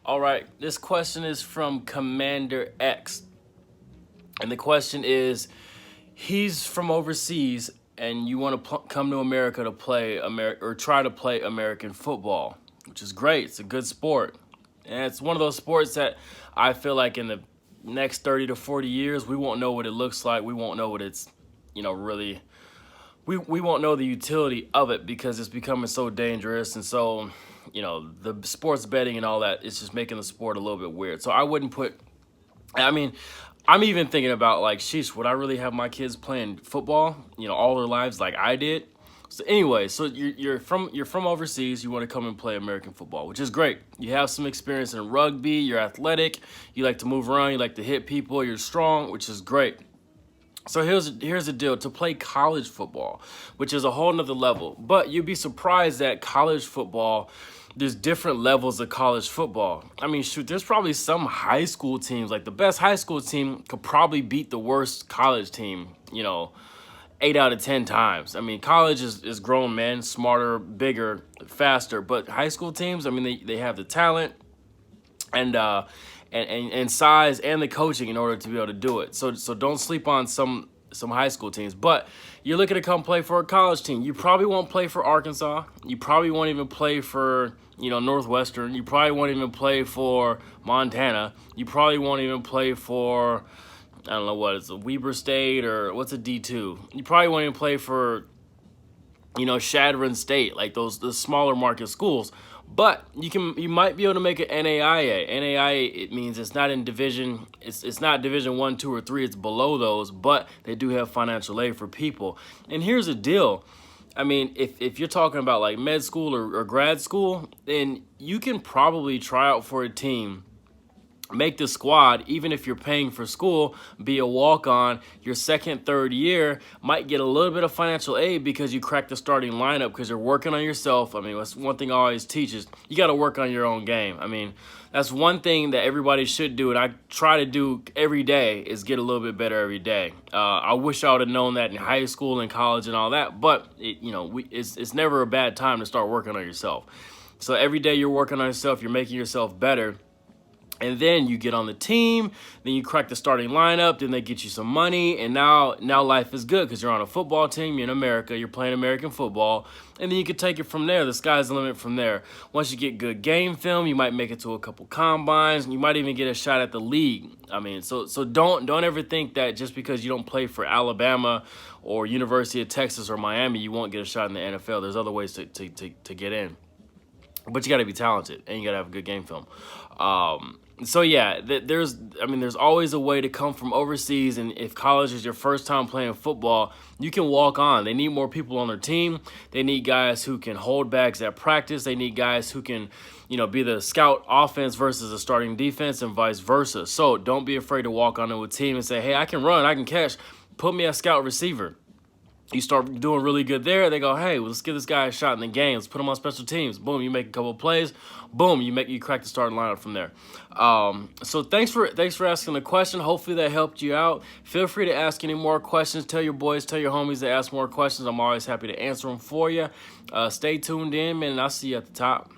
All right, this question is from Commander X. And the question is, he's from overseas and you want to come to America to play or try to play American football, which is great. It's a good sport. And it's one of those sports that I feel like in the next 30 to 40 years, we won't know what it looks like. We won't know what it's, really, we won't know the utility of it because it's becoming so dangerous. And so, the sports betting and all that, it's just making the sport a little bit weird. So I wouldn't I'm even thinking about like, sheesh, would I really have my kids playing football, all their lives like I did? So anyway, so you're from overseas. You want to come and play American football, which is great. You have some experience in rugby. You're athletic. You like to move around. You like to hit people. You're strong, which is great. So here's the deal. To play college football, which is a whole nother level, but you'd be surprised that college football, there's different levels of college football. I mean, shoot, there's probably some high school teams, like the best high school team could probably beat the worst college team, 8 out of 10 times. I mean, college is grown men, smarter, bigger, faster, but high school teams, I mean, they have the talent and size and the coaching in order to be able to do it. So don't sleep on some high school teams. But you're looking to come play for a college team. You probably won't play for Arkansas. You probably won't even play for, Northwestern. You probably won't even play for Montana. You probably won't even play for, I don't know what, it's a Weber State or what's a D2. You probably won't even play for, Shadron State, like the smaller market schools. But you might be able to make an NAIA. NAIA, it means it's not in division, it's not division 1, 2, or 3, it's below those, but they do have financial aid for people. And here's the deal. I mean, if you're talking about like med school or grad school, then you can probably try out for a team, make the squad, even if you're paying for school, be a walk-on. Your second, third year might get a little bit of financial aid because you crack the starting lineup because you're working on yourself. I mean, that's one thing I always teach is you got to work on your own game. I mean, that's one thing that everybody should do, and I try to do every day is get a little bit better every day. I wish I would have known that in high school and college and all that, but it's never a bad time to start working on yourself. So every day you're working on yourself, you're making yourself better. And then you get on the team, then you crack the starting lineup, then they get you some money, and now life is good because you're on a football team, you're in America, you're playing American football, and then you can take it from there. The sky's the limit from there. Once you get good game film, you might make it to a couple combines, and you might even get a shot at the league. I mean, so don't ever think that just because you don't play for Alabama or University of Texas or Miami, you won't get a shot in the NFL. There's other ways to get in. But you got to be talented, and you got to have a good game film. So yeah, there's always a way to come from overseas, and if college is your first time playing football, you can walk on. They need more people on their team. They need guys who can hold bags at practice. They need guys who can, be the scout offense versus the starting defense and vice versa. So don't be afraid to walk onto a team and say, hey, I can run, I can catch. Put me a scout receiver. You start doing really good there. They go, hey, well, let's give this guy a shot in the game. Let's put him on special teams. Boom, you make a couple of plays. Boom, you crack the starting lineup from there. So thanks for asking the question. Hopefully that helped you out. Feel free to ask any more questions. Tell your boys, tell your homies to ask more questions. I'm always happy to answer them for you. Stay tuned in, man, and I'll see you at the top.